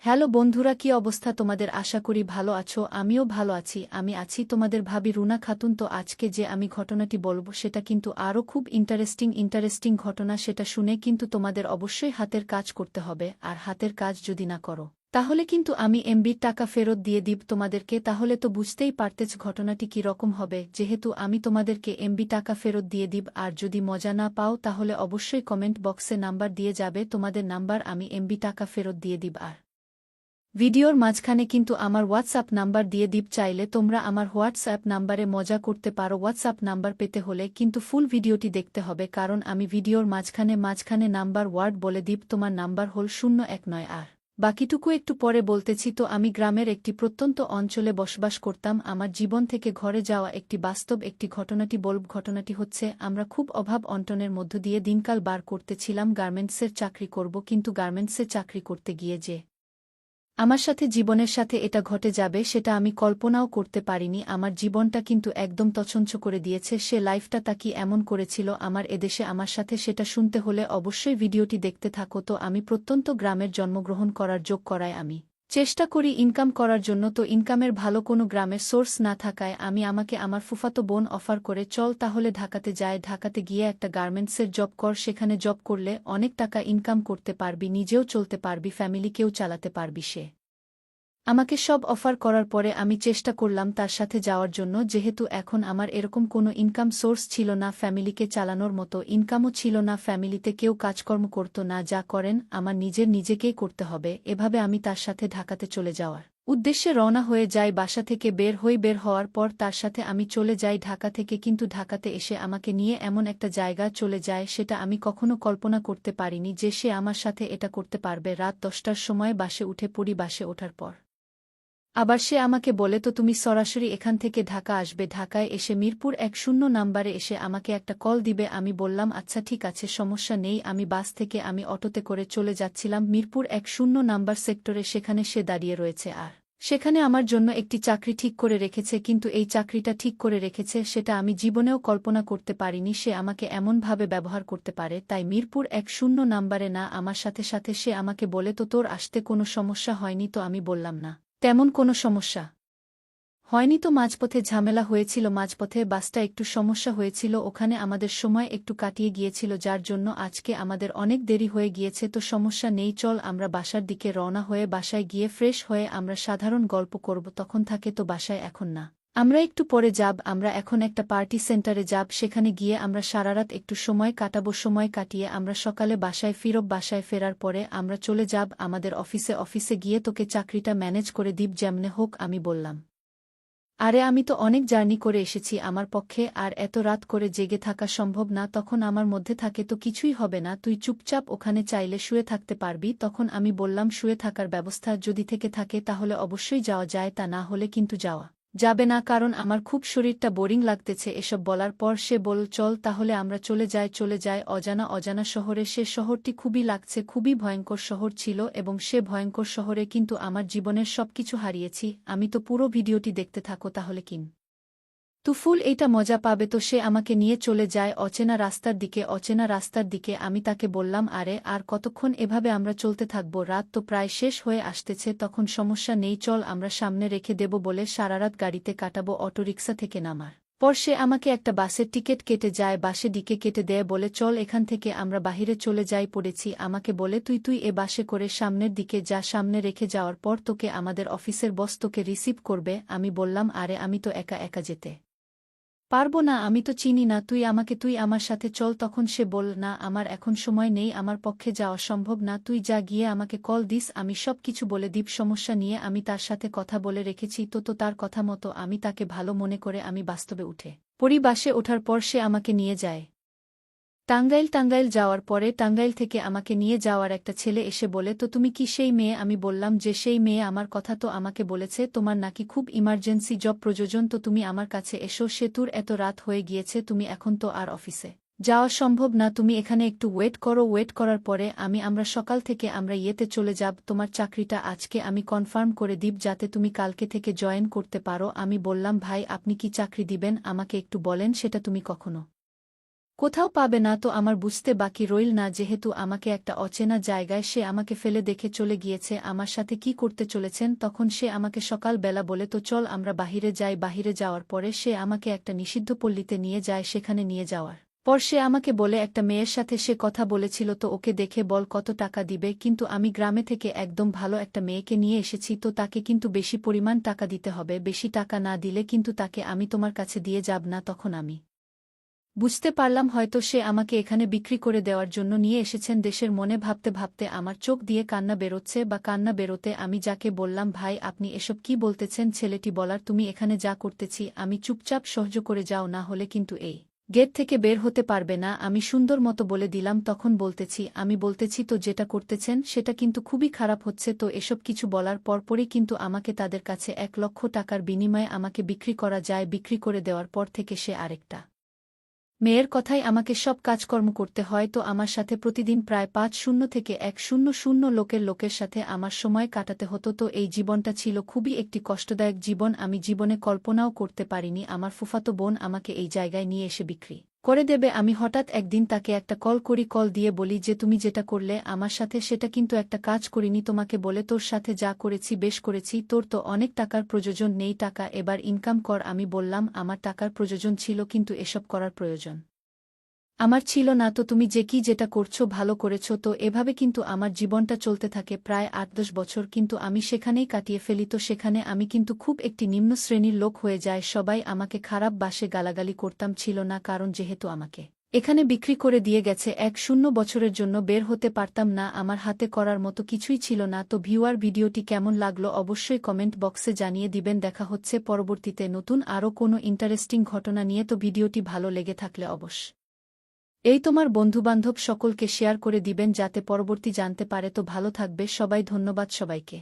Hello বন্ধুরা, কি অবস্থা তোমাদের? আশা করি ভালো আছো। আমিও ভালো আছি। আমি আছি তোমাদের ভাবি রুনা খাতুন। তো আজকে যে আমি ঘটনাটি বলবো সেটা কিন্তু আরও খুব ইন্টারেস্টিং ঘটনা। সেটা শুনে কিন্তু তোমাদের অবশ্যই হাতের কাজ করতে হবে, আর হাতের কাজ যদি না করো তাহলে কিন্তু আমি এমবির টাকা ফেরত দিয়ে দিব তোমাদেরকে। তাহলে তো বুঝতেই পারতেছ ঘটনাটি কি রকম হবে। যেহেতু আমি তোমাদেরকে এমবি টাকা ফেরত দিয়ে দিব, আর যদি মজা না পাও তাহলে অবশ্যই কমেন্ট বক্সে নাম্বার দিয়ে যাবে, তোমাদের নাম্বার আমি এমবি টাকা ফেরত দিয়ে দিব। আর ভিডিওর মাঝখানে কিন্তু আমার হোয়াটসঅ্যাপ নাম্বার দিয়ে দিব, চাইলে তোমরা আমার হোয়াটসঅ্যাপ নাম্বারে মজা করতে পারো। হোয়াটসঅ্যাপ নাম্বার পেতে হলে কিন্তু ফুল ভিডিওটি দেখতে হবে, কারণ আমি ভিডিওর মাঝখানে নাম্বার ওয়ার্ড বলে দিব। তোমার নাম্বার হল 019, আর বাকিটুকু একটু পরে বলতেছি। তো আমি গ্রামের একটি প্রত্যন্ত অঞ্চলে বসবাস করতাম। আমার জীবন থেকে ঘরে যাওয়া একটি বাস্তব একটি ঘটনাটি বলব। ঘটনাটি হচ্ছে, আমরা খুব অভাব অনটনের মধ্য দিয়ে দিনকাল বার করতেছিলাম। গার্মেন্টসের চাকরি করব, কিন্তু গার্মেন্টসে চাকরি করতে গিয়ে যে আমার সাথে জীবনের সাথে এটা ঘটে যাবে সেটা আমি কল্পনাও করতে পারিনি। আমার জীবনটা কিন্তু একদম তছনছ করে দিয়েছে। সে লাইফটা তা কি এমন করেছিল আমার এদেশে আমার সাথে, সেটা শুনতে হলে অবশ্যই ভিডিওটি দেখতে থাকো। তো আমি প্রত্যন্ত গ্রামের জন্মগ্রহণ করার যোগ করায় আমি চেষ্টা করি ইনকাম করার জন্য। তো ইনকামের ভালো কোনো গ্রামের সোর্স না থাকায় আমাকে আমার ফুফাতো বোন অফার করে, চল তাহলে ঢাকাতে যায়, ঢাকাতে গিয়ে একটা গার্মেন্টসের জব কর, সেখানে জব করলে অনেক টাকা ইনকাম করতে পারবি, নিজেও চলতে পারবি, ফ্যামিলিকেও চালাতে পারবি। সে আমাকে সব অফার করার পরে আমি চেষ্টা করলাম তার সাথে যাওয়ার জন্য, যেহেতু এখন আমার এরকম কোনো ইনকাম সোর্স ছিল না, ফ্যামিলিকে চালানোর মতো ইনকামও ছিল না, ফ্যামিলিতে কেউ কাজকর্ম করত না, যা করেন আমার নিজেকেই করতে হবে। এভাবে আমি তার সাথে ঢাকাতে চলে যাওয়ার উদ্দেশ্যে রওনা হয়ে যাই। বাসা থেকে বের হওয়ার পর তার সাথে আমি চলে যাই ঢাকা থেকে, কিন্তু ঢাকাতে এসে আমাকে নিয়ে এমন একটা জায়গা চলে যায় সেটা আমি কখনো কল্পনা করতে পারিনি যে সে আমার সাথে এটা করতে পারবে। রাত 10টার সময় বাসে উঠে পড়ি। বাসে ওঠার পর আবার সে আমাকে বলে, তো তুমি সরাসরি এখান থেকে ঢাকা আসবে, ঢাকায় এসে মিরপুর 10 নাম্বারে এসে আমাকে একটা কল দিবে। আমি বললাম আচ্ছা ঠিক আছে, সমস্যা নেই। আমি বাস থেকে আমি অটোতে করে চলে যাচ্ছিলাম মিরপুর 10 নাম্বার সেক্টরে। সেখানে সে দাঁড়িয়ে রয়েছে, আর সেখানে আমার জন্য একটি চাকরি ঠিক করে রেখেছে। কিন্তু এই চাকরিটা ঠিক করে রেখেছে সেটা আমি জীবনেও কল্পনা করতে পারিনি সে আমাকে এমনভাবে ব্যবহার করতে পারে। তাই মিরপুর 10 নাম্বারে না আমার সাথে সে আমাকে বলে, তো তোর আসতে কোনো সমস্যা হয়নি? তো আমি বললাম না, তেমন কোনো সমস্যা হয়নি। তো মাঝপথে ঝামেলা হয়েছিল, মাঝপথে বাসটা একটু সমস্যা হয়েছিল, ওখানে আমাদের সময় একটু কাটিয়ে গিয়েছিল, যার জন্য আজকে আমাদের অনেক দেরি হয়ে গিয়েছে। তো সমস্যা নেই, চল আমরা বাসার দিকে রওনা হয়ে বাসায় গিয়ে ফ্রেশ হয়ে আমরা সাধারণ গল্প করব। তখন থাকে, তো বাসায় এখন না, আমরা একটু পরে যাব, আমরা এখন একটা পার্টি সেন্টারে যাব, সেখানে গিয়ে আমরা সারারাত একটু সময় কাটাবো। সময় কাটিয়ে আমরা সকালে বাসায় ফিরব। বাসায় ফেরার পরে আমরা চলে যাব আমাদের অফিসে গিয়ে তোকে চাকরিটা ম্যানেজ করে দিব যেমনে হোক। আমি বললাম, আরে আমি তো অনেক জার্নি করে এসেছি, আমার পক্ষে আর এত রাত করে জেগে থাকা সম্ভব না। তখন আমার মধ্যে থাকে, তো কিছুই হবে না, তুই চুপচাপ ওখানে চাইলে শুয়ে থাকতে পারবি। তখন আমি বললাম, শুয়ে থাকার ব্যবস্থা যদি থেকে থাকে তাহলে অবশ্যই যাওয়া যায়, তা না হলে কিন্তু যাওয়া যাবে না, কারণ আমার খুব শরীরটা বোরিং লাগতেছে। এসব বলার পর সে বলল, চল তাহলে আমরা চলে যাই অজানা শহরে। সে শহরটি খুবই লাগছে, খুবই ভয়ঙ্কর শহর ছিল, এবং সে ভয়ঙ্কর শহরে কিন্তু আমার জীবনের সবকিছু হারিয়েছি। আমি তো পুরো ভিডিওটি দেখতে থাকো তাহলে তু ফুল এইটা মজা পাবে। তো সে আমাকে নিয়ে চলে যায় অচেনা রাস্তার দিকে। আমি তাকে বললাম, আরে আর কতক্ষণ এভাবে আমরা চলতে থাকব? রাত তো প্রায় শেষ হয়ে আসতেছে। তখন সমস্যা নেই, চল আমরা সামনে রেখে দেব বলে সারারাত গাড়িতে কাটাবো। অটোরিকশা থেকে নামার পর সে আমাকে একটা বাসের টিকিট কেটে যায়, বাসে ডিকে কেটে দেয়, বলে চল এখান থেকে আমরা বাহিরে চলে যাই। পড়েছি আমাকে বলে, তুই এ বাসে করে সামনের দিকে যা, সামনে রেখে যাওয়ার পর তোকে আমাদের অফিসের বস তোকে রিসিভ করবে। আমি বললাম, আরে আমি তো একা যেতে পারবো না, আমি তো চিনি না, তুই আমার সাথে চল। তখন সে বল, না আমার এখন সময় নেই, আমার পক্ষে যাওয়া সম্ভব না, তুই যা, গিয়ে আমাকে কল দিস, আমি সব কিছু বলে দিব। সমস্যা নিয়ে আমি তার সাথে কথা বলে রেখেছি। তো তার কথা মতো আমি তাকে ভালো মনে করে আমি বাস্তবে উঠে পড়ি। বাসে ওঠার পর সে আমাকে নিয়ে যায় টাঙ্গাইল যাওয়ার পরে টাঙ্গাইল থেকে আমাকে নিয়ে যাওয়ার একটা ছেলে এসে বলে, তো তুমি কি সেই মেয়ে? আমি বললাম যে সেই মেয়ে। আমার কথা তো আমাকে বলেছে তোমার নাকি খুব ইমার্জেন্সি জব প্রয়োজন, তো তুমি আমার কাছে এসো। সেতুর এত রাত হয়ে গিয়েছে, তুমি এখন তো আর অফিসে যাওয়া সম্ভব না, তুমি এখানে একটু ওয়েট করো। ওয়েট করার পরে আমরা সকাল থেকে আমরা ইয়েতে চলে যাব, তোমার চাকরিটা আজকে আমি কনফার্ম করে দিব যাতে তুমি কালকে থেকে জয়েন করতে পারো। আমি বললাম, ভাই আপনি কি চাকরি দিবেন? আমাকে একটু বলেন, সেটা তুমি কখনো কোথাও পাবে না তো আমার বুঝতে বাকি রইল না যেহেতু আমাকে একটা অচেনা জায়গায় সে আমাকে ফেলে দেখে চলে গিয়েছে আমার সাথে কি করতে চলেছেন তখন সে আমাকে সকাল বেলা বলে তো চল আমরা বাহিরে যাই বাহিরে যাওয়ার পরে সে আমাকে একটা নিষিদ্ধ পল্লীতে নিয়ে যায় সেখানে নিয়ে যাওয়ার পর সে আমাকে বলে একটা মেয়ের সাথে সে কথা বলেছিল তো ওকে দেখে বল কত টাকা দিবে কিন্তু আমি গ্রামে থেকে একদম ভালো একটা মেয়েকে নিয়ে এসেছি তো তাকে কিন্তু বেশি পরিমাণ টাকা দিতে হবে বেশি টাকা না দিলে কিন্তু তাকে আমি তোমার কাছে দিয়ে যাব না তখন আমি বুঝতে পারলাম হয়তো সে আমাকে এখানে বিক্রি করে দেওয়ার জন্য নিয়ে এসেছেন দেশের মনে ভাবতে ভাবতে আমার চোখ দিয়ে কান্না বেরোচ্ছে বা কান্না বেরোতে আমি যাকে বললাম ভাই আপনি এসব কি বলতেছেন ছেলেটি বলার তুমি এখানে যা করতেছি আমি চুপচাপ সহ্য করে যাও না হলে কিন্তু এই গেট থেকে বের হতে পারবে না আমি সুন্দর মতো বলে দিলাম তখন আমি বলতেছি তো যেটা করতেছেন সেটা কিন্তু খুবই খারাপ হচ্ছে তো এসব কিছু বলার পরপরই কিন্তু আমাকে তাদের কাছে 1 লক্ষ টাকার বিনিময়ে আমাকে বিক্রি করা যায় বিক্রি করে দেওয়ার পর থেকে সে আরেকটা মেয়ের কথাই আমাকে সব কাজকর্ম করতে হয় তো আমার সাথে প্রতিদিন প্রায় 5-0 থেকে 100 লোকের সাথে আমার সময় কাটাতে হতো তো এই জীবনটা ছিল খুবই একটি কষ্টদায়ক জীবন আমি জীবনে কল্পনাও করতে পারিনি আমার ফুফাতো বোন আমাকে এই জায়গায় নিয়ে এসে বিক্রি করে দেবে আমি হঠাৎ একদিন তাকে একটা কল দিয়ে বলি যে তুমি যেটা করলে আমার সাথে সেটা কিন্তু একটা কাজ করিনি তোমাকে বলে তোর সাথে যা করেছি বেশ করেছি তোর তো অনেক টাকার প্রয়োজন নেই টাকা এবার ইনকাম কর আমি বললাম আমার টাকার প্রয়োজন ছিল কিন্তু এসব করার প্রয়োজন আমার ছিল না তো তুমি যে কি যেটা করছো ভালো করেছো তো এভাবে কিন্তু আমার জীবনটা চলতে থাকে প্রায় 8-10 বছর কিন্তু আমি সেখানেই কাটিয়ে ফেলি তো সেখানে আমি কিন্তু খুব একটি নিম্ন শ্রেণীর লোক হয়ে যায় সবাই আমাকে খারাপ বাসে গালাগালি করতাম ছিল না কারণ যেহেতু আমাকে এখানে বিক্রি করে দিয়ে গেছে 10 বছরের জন্য বের হতে পারতাম না আমার হাতে করার মতো কিছুই ছিল না তো ভিউয়ার ভিডিওটি কেমন লাগলো অবশ্যই কমেন্ট বক্সে জানিয়ে দিবেন দেখা হচ্ছে পরবর্তীতে নতুন আরও কোনো ইন্টারেস্টিং ঘটনা নিয়ে তো ভিডিওটি ভালো লেগে থাকলে এই তোমার বন্ধুবান্ধব সকলকে শেয়ার করে দিবেন যাতে পরবর্তী জানতে পারে তো ভালো থাকবে সবাই ধন্যবাদ সবাইকে।